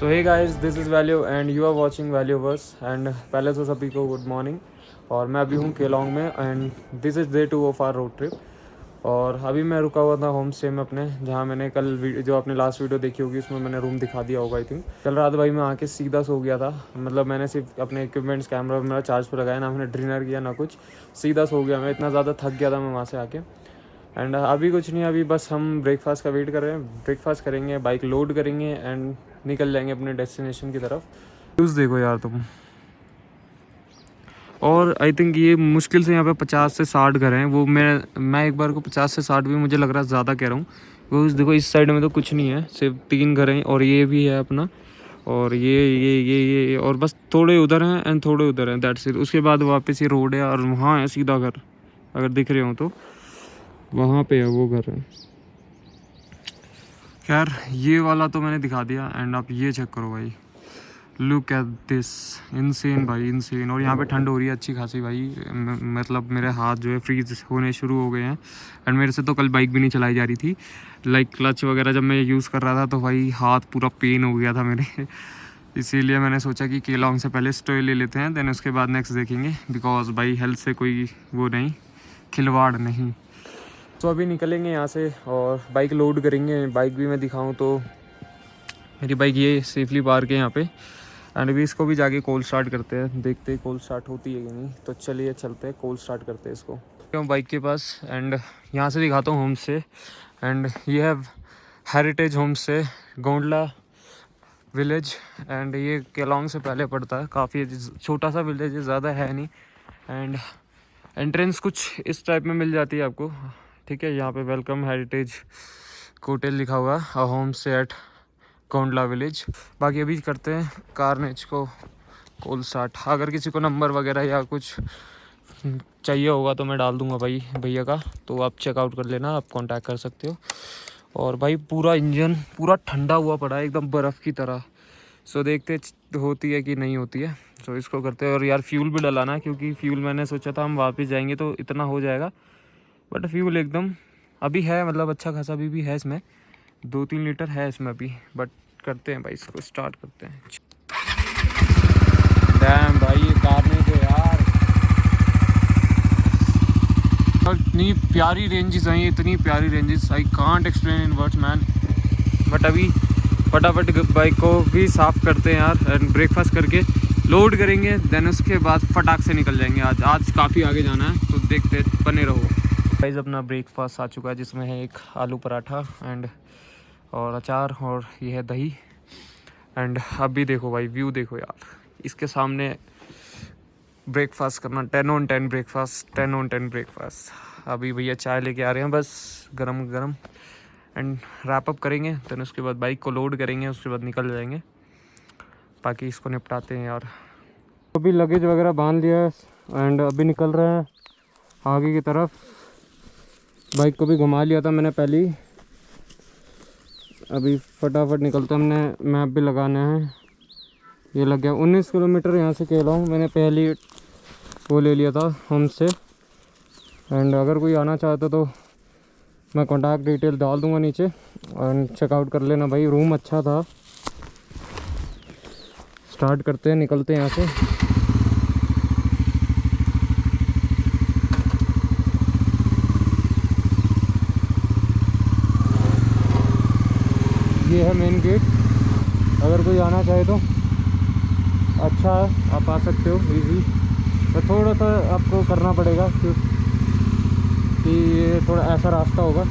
So hey guys, this is Value and you are watching Valueverse. And पहले तो सभी को गुड मॉर्निंग। और मैं अभी हूँ केलोंग में and this is day 2 of our road trip. और अभी मैं रुका हुआ था होम स्टे में अपने, जहाँ मैंने कल जो आपने लास्ट वीडियो देखी होगी उसमें मैंने रूम दिखा दिया होगा आई थिंक। कल रात भाई मैं आके सीधा सो गया था। मतलब मैंने सिर्फ अपने इक्विपमेंट्स कैमरा मेरा चार्ज पर लगाया, ना मैंने डिनर किया ना कुछ, सीधा सो गया। मैं इतना ज़्यादा थक गया था मैं वहाँ से आके। एंड अभी कुछ नहीं, अभी बस हम ब्रेकफास्ट का वेट कर रहे हैं। ब्रेकफास्ट करेंगे, बाइक लोड करेंगे एंड निकल जाएंगे अपने डेस्टिनेशन की तरफ। न्यूज़ देखो यार तुम। और आई थिंक ये मुश्किल से यहाँ पे 50 से 60 घर हैं। वो मैं एक बार को 50 से 60 भी मुझे लग रहा है ज़्यादा कह रहा हूँ। वो देखो इस साइड में तो कुछ नहीं है, सिर्फ 3 घर हैं और ये भी है अपना। और ये और बस थोड़े उधर हैं एंड थोड़े उधर हैं, दैट्स इट। उसके बाद वापस ये रोड है और वहाँ है सीधा घर, अगर दिख रहे हो तो वहाँ पे है वो घर है। खैर ये वाला तो मैंने दिखा दिया एंड आप ये चेक करो भाई, लुक एट दिस, इनसेन भाई इनसेन। और यहाँ पे ठंड हो रही है अच्छी खासी भाई। मतलब मेरे हाथ जो है फ्रीज होने शुरू हो गए हैं। एंड मेरे से तो कल बाइक भी नहीं चलाई जा रही थी, लाइक क्लच वगैरह जब मैं यूज़ कर रहा था तो भाई हाथ पूरा पेन हो गया था मेरे। इसीलिए मैंने सोचा कि केलोंग से पहले स्टे ले लेते हैं, देन उसके बाद नेक्स्ट देखेंगे, बिकॉज भाई हेल्थ से कोई वो नहीं, खिलवाड़ नहीं। तो अभी निकलेंगे यहाँ से और बाइक लोड करेंगे। बाइक भी मैं दिखाऊँ तो मेरी बाइक ये सेफली पार्क है यहाँ पे। एंड अभी इसको भी जाके कोल्ड स्टार्ट करते हैं, देखते हैं कोल्ड स्टार्ट होती है कि नहीं। तो चलिए चलते हैं, कोल्ड स्टार्ट करते हैं इसको। क्यों बाइक के पास एंड यहाँ से दिखाता हूँ होम स्टे। एंड ये है heritage home stay Gondla village. And ये केलोंग से पहले पड़ता है, काफ़ी छोटा सा विलेज है, ज़्यादा है नहीं। एंड एंट्रेंस कुछ इस टाइप में मिल जाती है आपको, ठीक है। यहाँ पे वेलकम हेरिटेज होटल लिखा हुआ है, home stay at Gondla village. बाकी अभी करते हैं कारनेज को कोल्ड स्टार्ट। अगर किसी को नंबर वगैरह या कुछ चाहिए होगा तो मैं डाल दूंगा भाई भैया का, तो आप चेकआउट कर लेना, आप कांटेक्ट कर सकते हो। और भाई पूरा इंजन पूरा ठंडा हुआ पड़ा है एकदम बर्फ़ की तरह। सो देखते होती है कि नहीं होती है। सो इसको करते हैं। और यार फ्यूल भी डलाना, क्योंकि फ्यूल मैंने सोचा था हम वापस जाएंगे तो इतना हो जाएगा, बट फ्यूल एकदम अभी है, मतलब अच्छा खासा अभी भी है इसमें, 2-3 लीटर है इसमें अभी। बट करते हैं भाई, इसको स्टार्ट करते हैं। डैम भाई ये कार नहीं तो यार, और इतनी प्यारी रेंजेस आई, इतनी प्यारी ranges, I can't explain in words man. But अभी फटाफट बाइक को भी साफ़ करते हैं यार एंड ब्रेकफास्ट करके लोड करेंगे, देन उसके बाद फटाक से निकल जाएंगे। आज काफ़ी आगे जाना है, तो देखते बने रहो गाइस। अपना ब्रेकफास्ट आ चुका है, जिसमें है एक आलू पराठा एंड और अचार, और ये है दही। एंड अभी देखो भाई व्यू देखो यार, इसके सामने ब्रेकफास्ट करना 10 on 10 ब्रेकफास्ट, 10 on 10 ब्रेकफास्ट। अभी भैया चाय लेके आ रहे हैं बस गरम गरम। एंड रैप अप करेंगे, देन उसके बाद बाइक को लोड करेंगे, उसके बाद निकल जाएंगे। बाकी इसको निपटाते हैं यार। अभी लगेज वगैरह बांध लिया है एंड अभी निकल रहे हैं आगे की तरफ। बाइक को भी घुमा लिया था मैंने पहले ही, अभी फटाफट निकलते। हमने मैप भी लगाना है, ये लग गया 19 किलोमीटर यहाँ से केलोंग। मैंने पहले वो ले लिया था होम स्टे। एंड अगर कोई आना चाहता तो मैं कॉन्टैक्ट डिटेल डाल दूँगा नीचे और चेकआउट कर लेना भाई, रूम अच्छा था। स्टार्ट करते हैं, निकलते हैं यहाँ से। ये है मेन गेट, अगर कोई आना चाहे तो अच्छा है, आप आ सकते हो इजी। तो थोड़ा सा आपको करना पड़ेगा क्योंकि ये थोड़ा ऐसा रास्ता होगा।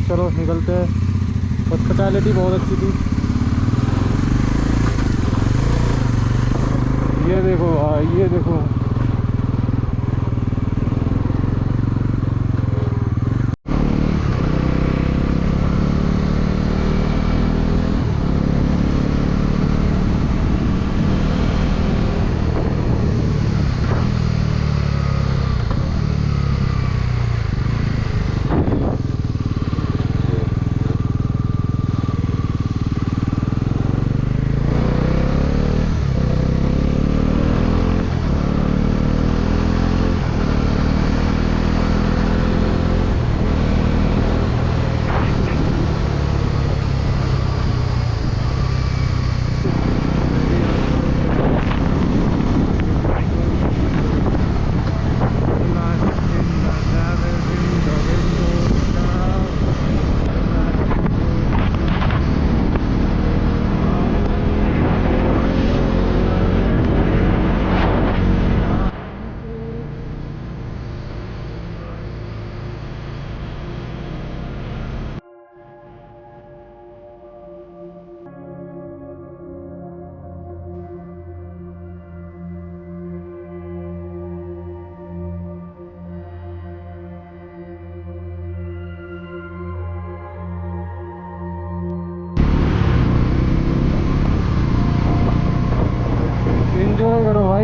चलो निकलते हैं। हॉस्पिटैलिटी बहुत अच्छी थी। ये देखो भाई, ये देखो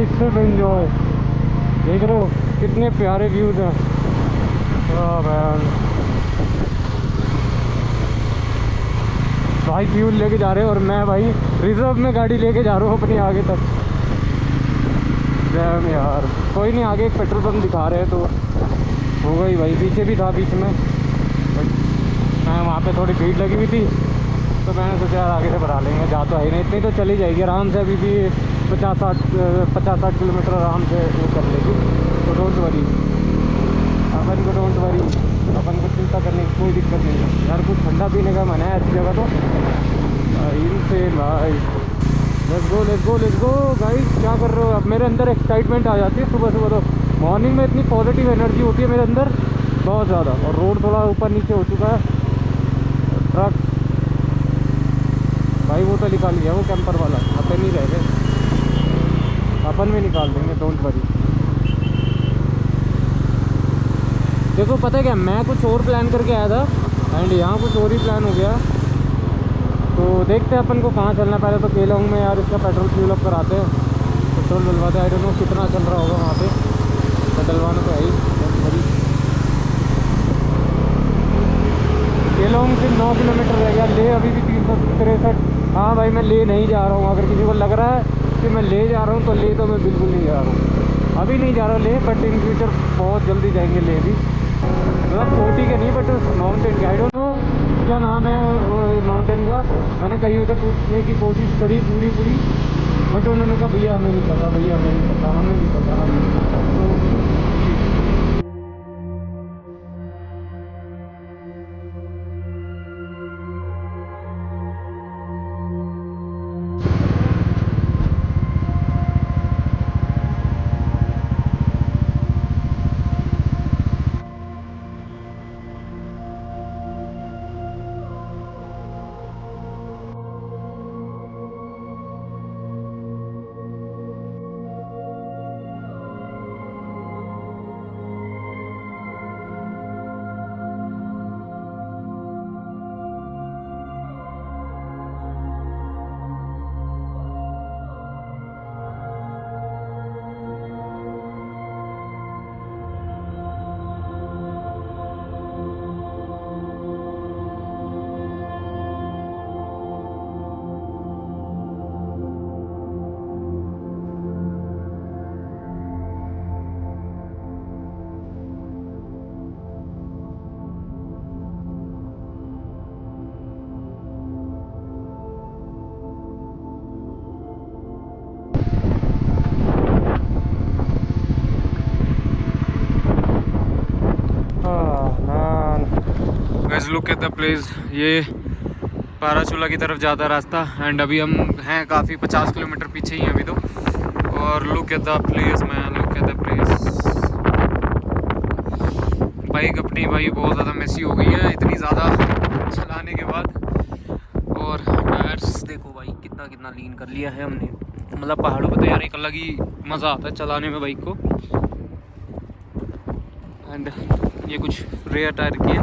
भाई सिर्फ एंजॉय। देख रहे हो कितने प्यारे व्यूज हैं। वाह मैन, भाई फ्यूल लेके जा रहे हैं और मैं भाई रिजर्व में गाड़ी लेके जा रहा हूँ अपनी आगे तक। डैम यार, कोई नहीं, आगे एक पेट्रोल पंप दिखा रहे हैं तो होगा ही भाई। पीछे भी था बीच में, मैं वहाँ पे थोड़ी भीड़ लगी हुई थी तो मैंने सोचा यार आगे से भरा लेंगे, जा तो है ही नहीं, इतनी तो चली जाएगी आराम से। अभी भी 50-60 किलोमीटर आराम से वो कर लेगी। तो डोंट वरी, अपन को डोंट वरी, अपन को चिंता करने की कोई दिक्कत नहीं है यार। कुछ ठंडा पीने का मन है ऐसी जगह तो इनसे भाई। Let's go guys. क्या कर रहे हो? अब मेरे अंदर एक्साइटमेंट आ जाती है सुबह सुबह। तो मॉर्निंग में इतनी पॉजिटिव एनर्जी होती है मेरे अंदर बहुत ज़्यादा। और रोड थोड़ा ऊपर नीचे हो चुका है, ट्रक्स भाई वो तो निकाल लिया वो कैंपर वाला, अपन नहीं रह गए, अपन भी निकाल देंगे, डोंट वरी। देखो पता है क्या, मैं कुछ और प्लान करके आया था एंड यहाँ कुछ और ही प्लान हो गया। तो देखते हैं अपन को कहाँ चलना। पहले तो केलंग में यार इसका पेट्रोल फ्यूल अप कराते हैं, पेट्रोल डलवाते हैं। आई डोंट नो कितना चल रहा होगा वहाँ पे, डलवाना तो है ही। केलंग से 9 किलोमीटर रह गया, ले अभी भी 363। हाँ भाई मैं ले नहीं जा रहा हूँ। अगर किसी को लग रहा है कि मैं ले जा रहा हूँ तो ले तो मैं बिल्कुल नहीं जा रहा हूँ, अभी नहीं जा रहा ले, बट इन फ्यूचर बहुत जल्दी जाएंगे ले भी। मतलब छोटी के नहीं बट उस माउंटेन के, आई डोंट नो क्या नाम है माउंटेन का। मैंने कहीं उधर पूछने की कोशिश करी पूरी बट उन्होंने कहा भैया हमें नहीं पता, भैया हमें नहीं पता, हमें नहीं पता। तो guys look at the place, ये पाराचूला की तरफ जाता है रास्ता एंड अभी हम हैं काफ़ी 50 किलोमीटर पीछे ही हैं अभी तो। और look at the place man, look at the place. Bike अपनी भाई बहुत ज़्यादा मेसी हो गई है इतनी ज़्यादा चलाने के बाद। और टायर्स देखो भाई कितना कितना लीन कर लिया है हमने। मतलब पहाड़ों पे तो यार एक अलग ही मज़ा आता है चलाने में बाइक को। एंड ये कुछ रेयर टायर की है,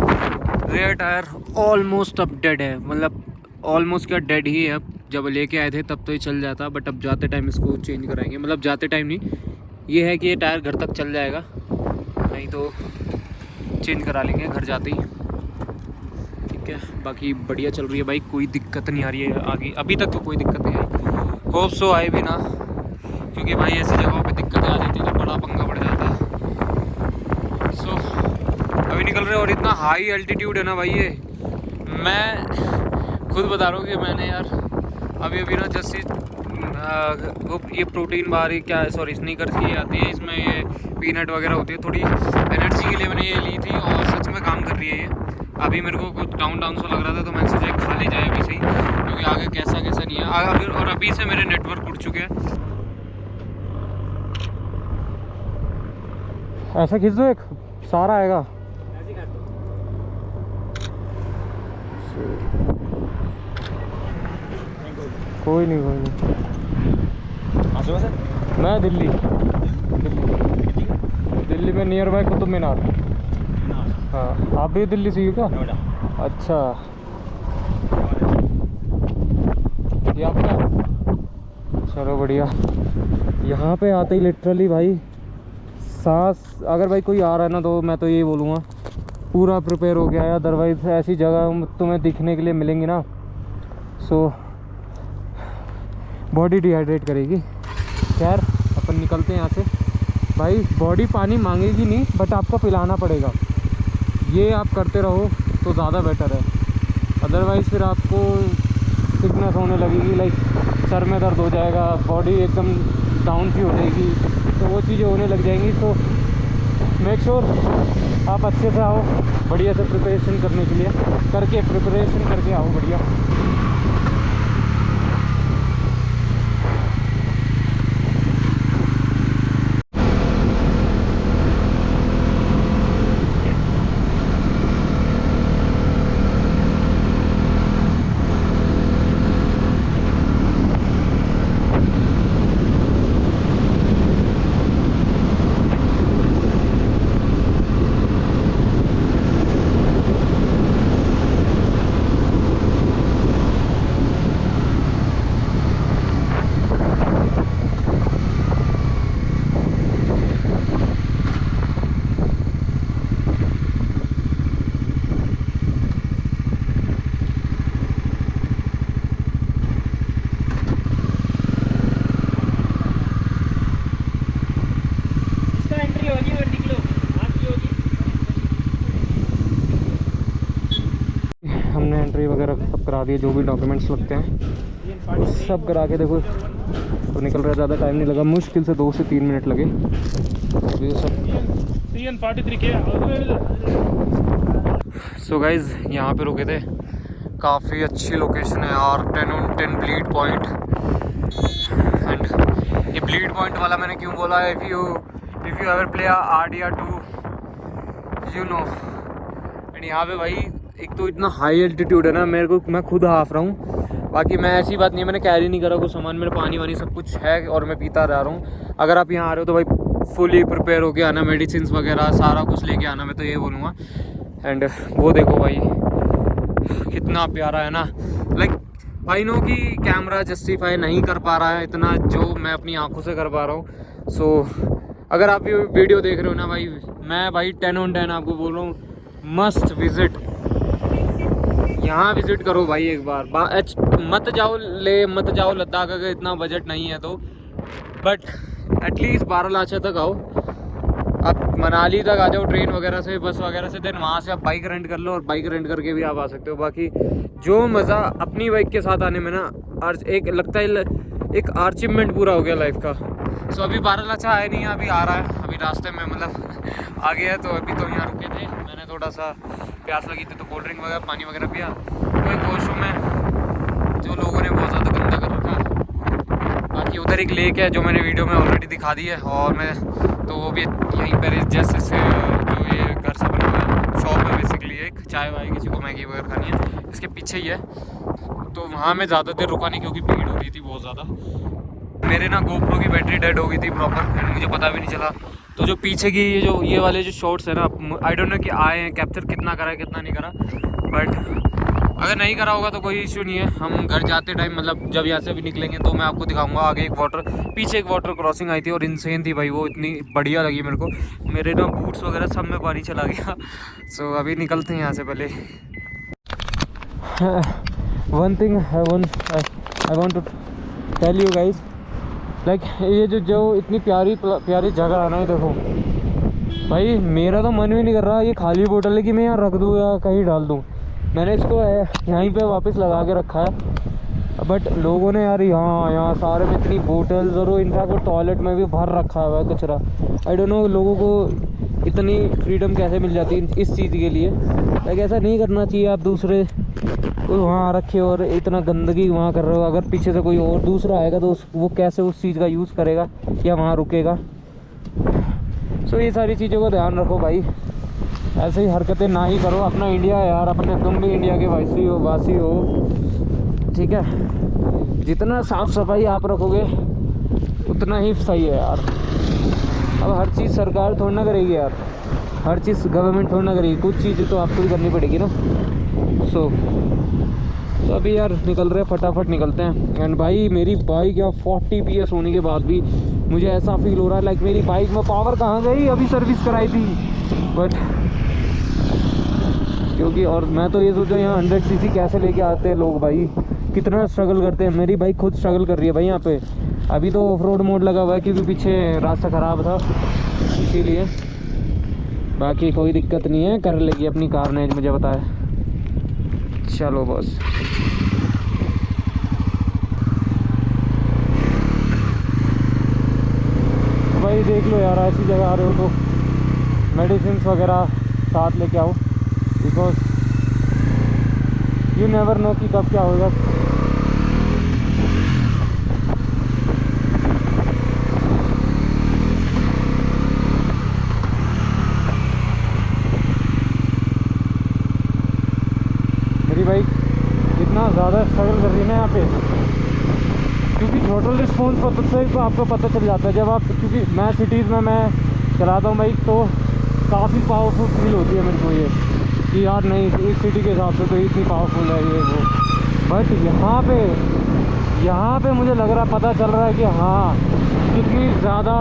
रेयर टायर ऑलमोस्ट अब डेड है, मतलब ऑलमोस्ट क्या डेड ही है। अब जब लेके आए थे तब तो ये चल जाता, बट अब जाते टाइम इसको चेंज कराएंगे। मतलब जाते टाइम नहीं, ये है कि ये टायर घर तक चल जाएगा, नहीं तो चेंज करा लेंगे घर जाते ही। ठीक है, बाकी बढ़िया चल रही है बाइक, कोई दिक्कत नहीं आ रही है आगे, अभी तक तो कोई दिक्कत नहीं आई। होप सो आए भी ना, क्योंकि भाई ऐसी जगहों पे दिक्कतें आ जाती है तो बड़ा पंगा पड़ जाता है। सो अभी निकल रहे, और इतना हाई एल्टीट्यूड है ना भाई, ये मैं खुद बता रहा हूँ कि मैंने यार अभी ना जैसे वो ये प्रोटीन बार ही क्या है, सॉरी स्नीकर्स की आती है, इसमें ये पीनट वगैरह होती है, थोड़ी एनर्जी के लिए मैंने ये ली थी और सच में काम कर रही है ये। अभी मेरे को कुछ डाउन सा लग रहा था तो मैंने सोचा खा ली जाए अभी से ही, क्योंकि आगे कैसा नहीं है। और अभी से मेरे नेटवर्क उठ चुके हैं। ऐसा खींच दो, एक सारा आएगा। कोई नहीं मैं दिल्ली में नियर बाय कुतुब मीनार। हाँ आप भी दिल्ली से ही हो क्या? अच्छा ये आपका? अच्छा चलो बढ़िया। यहाँ पे आते ही लिटरली भाई सांस, अगर भाई कोई आ रहा है ना तो मैं तो यही बोलूँगा पूरा प्रिपेयर हो गया है, अदरवाइज़ ऐसी जगह तुम्हें दिखने के लिए मिलेंगी ना सो बॉडी डिहाइड्रेट करेगी। खैर अपन निकलते हैं यहाँ से। भाई बॉडी पानी मांगेगी नहीं बट आपको पिलाना पड़ेगा, ये आप करते रहो तो ज़्यादा बेटर है। अदरवाइज़ फिर आपको सिकनेस होने लगेगी, लाइक सर में दर्द हो जाएगा, बॉडी एकदम डाउन सी हो जाएगी, तो वो चीज़ें होने लग जाएंगी। तो मेक श्योर आप अच्छे से आओ, बढ़िया से प्रिपरेशन करने के लिए प्रिपरेशन करके आओ बढ़िया। हमने एंट्री वगैरह सब करा दिए, जो भी डॉक्यूमेंट्स लगते हैं सब करा के देखो तो निकल रहा है। ज़्यादा टाइम नहीं लगा, मुश्किल से 2 से 3 मिनट लगे। ये सब सो गाइज़ यहाँ पे रुके थे, काफ़ी अच्छी लोकेशन है यार, 10/10 ब्लीड पॉइंट। एंड ये ब्लीड पॉइंट वाला मैंने क्यों बोला है, if you ever play RDR2 you know. And यहाँ पे भाई एक तो इतना हाई एल्टीट्यूड है ना, मैं खुद हाफ रहा हूँ। बाकी मैं ऐसी बात नहीं है, मैंने कैरी नहीं करा कुछ सामान, मेरे पानी वानी सब कुछ है और मैं पीता रह रहा हूँ। अगर आप यहाँ आ रहे हो तो भाई फुली प्रिपेयर होके आना, मेडिसिन वगैरह सारा कुछ लेके आना, मैं तो ये बोलूँगा। एंड वो देखो भाई कितना प्यारा है ना, लाइक भाई नो कि कैमरा जस्टिफाई नहीं कर पा रहा है इतना जो मैं अपनी आंखों से कर पा रहा हूँ। सो अगर आप ये वीडियो देख रहे हो ना भाई, मैं भाई 10/10 आपको बोल रहा हूँ, मस्ट विजिट, यहाँ विजिट करो भाई एक बार। मत जाओ लद्दाख अगर इतना बजट नहीं है तो, बट एटलीस्ट बारालाचा तक आओ। आप मनाली तक आ जाओ ट्रेन वगैरह से, बस वगैरह से, देन वहाँ से आप बाइक रेंट कर लो और बाइक रेंट करके भी आप आ सकते हो। बाकी जो मज़ा अपनी बाइक के साथ आने में ना, एक लगता है एक अचीवमेंट पूरा हो गया लाइफ का। सो अभी बारालाचा आया नहीं है, अभी आ रहा है, अभी रास्ते में मतलब आ गया है। तो अभी तो यहाँ रुके थे, मैंने थोड़ा सा प्यास लगी थी तो कोल्ड ड्रिंक वगैरह पानी वगैरह पिया। तो एक वॉशरूम है जो लोगों ने बहुत ज़्यादा गंदा कर रखा है। बाकी उधर एक लेक है जो मैंने वीडियो में ऑलरेडी दिखा दी है, और मैं तो वो भी यहीं पर जैसे जो ये घर से बना हुआ है, शॉप है बेसिकली, एक चाय वाय किसी को मैगी वगैरह खानी है इसके पीछे ही है। तो वहाँ मैं ज़्यादा देर रुका नहीं क्योंकि भीड़ हो रही थी बहुत ज़्यादा। मेरे ना GoPro की बैटरी डेड हो गई थी प्रॉपर, मुझे पता भी नहीं चला। तो जो पीछे की ये वाले जो शॉट्स है ना, आई डोंट नो कि आए हैं, कैप्चर कितना करा है कितना नहीं करा, बट अगर नहीं करा होगा तो कोई इशू नहीं है। हम घर जाते टाइम मतलब जब यहाँ से भी निकलेंगे तो मैं आपको दिखाऊंगा। आगे पीछे एक वाटर क्रॉसिंग आई थी और इनसेन थी भाई, वो इतनी बढ़िया लगी मेरे को। मेरे ना बूट्स वगैरह सब में पानी चला गया। सो अभी निकलते हैं यहाँ से। पहले one thing I want to tell you guys, like ये जो इतनी प्यारी जगह है ना, देखो भाई मेरा तो मन भी नहीं कर रहा ये खाली बोतल है कि मैं यहाँ रख दूँ या कहीं डाल दूँ। मैंने इसको यहीं पे वापस लगा के रखा है, बट लोगों ने यार यहाँ सारे में इतनी बोतल्स, और इनफैक्ट वो टॉयलेट में भी भर रखा हुआ है कचरा। आई डोंट नो लोगों को इतनी फ्रीडम कैसे मिल जाती है इस चीज़ के लिए। लाइक ऐसा नहीं करना चाहिए, आप दूसरे को वहाँ रखे और इतना गंदगी वहाँ कर रहे हो। अगर पीछे से कोई और दूसरा आएगा तो वो कैसे उस चीज़ का यूज़ करेगा या वहाँ रुकेगा। सो ये सारी चीज़ों का ध्यान रखो भाई, ऐसे ही हरकतें ना ही करो। अपना इंडिया है यार, अपने तुम भी इंडिया के वासी हो, ठीक है। जितना साफ़ सफाई आप रखोगे उतना ही सही है यार। अब हर चीज़ सरकार थोड़ी ना करेगी यार, हर चीज़ गवर्नमेंट थोड़ी ना करेगी, कुछ चीज़ें तो आपको भी करनी पड़ेगी ना। सो तो अभी यार निकल रहे, फटाफट निकलते हैं। एंड भाई मेरी बाइक या 40 PS होने के बाद भी मुझे ऐसा फील हो रहा है लाइक मेरी बाइक में पावर कहाँ गई, अभी सर्विस कराई थी बट क्योंकि, और मैं तो ये सोचा यहाँ 100 cc कैसे लेके आते हैं लोग भाई, कितना स्ट्रगल करते हैं। मेरी बाइक खुद स्ट्रगल कर रही है भाई यहाँ पे। अभी तो ऑफ रोड मोड लगा हुआ है क्योंकि पीछे रास्ता ख़राब था इसीलिए, बाकी कोई दिक्कत नहीं है, कर लेगी अपनी कार ने मुझे बताया। चलो बस भाई देख लो यार, ऐसी जगह आ रहे हो तो मेडिसिन वगैरह साथ लेके आओ, बिकॉज यू नेवर नो कि कब क्या होगा। मेरी बाइक इतना ज़्यादा स्ट्रगल कर रही है ना यहाँ पे, क्योंकि टोटल रिस्पॉन्स पता से आपको पता चल जाता है जब आप, क्योंकि मैं सिटीज़ में मैं चलाता हूँ बाइक तो काफ़ी पावरफुल फील होती है मेरे को ये कि यार नहीं इस सिटी के हिसाब से तो इतनी पावरफुल है ये वो। बट यहाँ पे मुझे लग रहा, पता चल रहा है कि हाँ कितनी ज़्यादा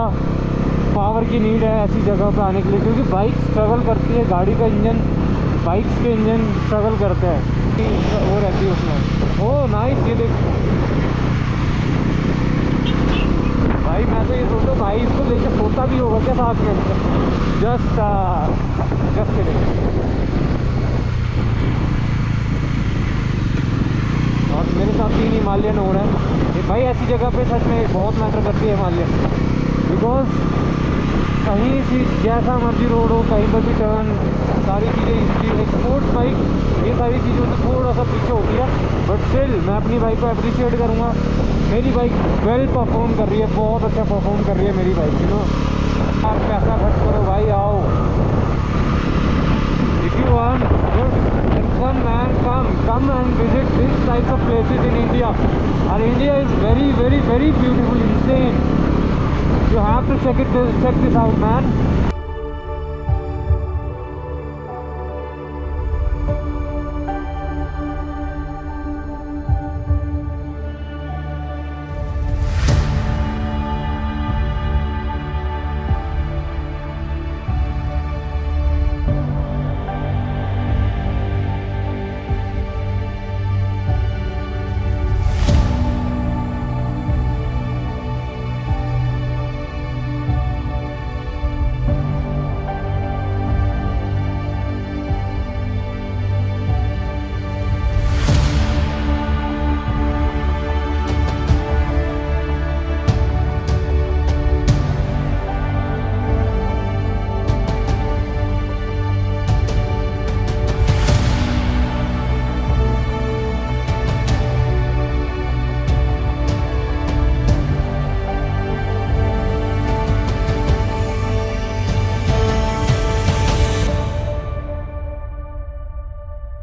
पावर की नीड है ऐसी जगह पे आने के लिए, क्योंकि बाइक स्ट्रगल करती है, गाड़ी का इंजन, बाइक्स के इंजन स्ट्रगल करते हैं, वो रहती है उसमें। ओ नाइस, ये देख भाई, मैं तो ये सोचता हूँ भाई इसको लेके सोता भी होगा क्या साथ में, जस्ट और मेरे साथ 3 हिमालयन हो रहा है भाई। ऐसी जगह पे सच में बहुत मैटर करती है हिमालयन, बिकॉज कहीं से जैसा मर्जी रोड हो, कहीं पर भी टर्न, सारी चीज़ें एक्सपोर्ट्स बाइक ये सारी चीज़ों से थोड़ा सा पीछे होती है, बट स्टिल मैं अपनी बाइक को अप्रिशिएट करूँगा। मेरी बाइक वेल परफॉर्म कर रही है, बहुत अच्छा परफॉर्म कर रही है मेरी बाइक, यू नो। आप पैसा खर्च करो भाई, आओ, if you want come and visit these types of places in India. And India is very beautiful, insane. You have to check this out, man.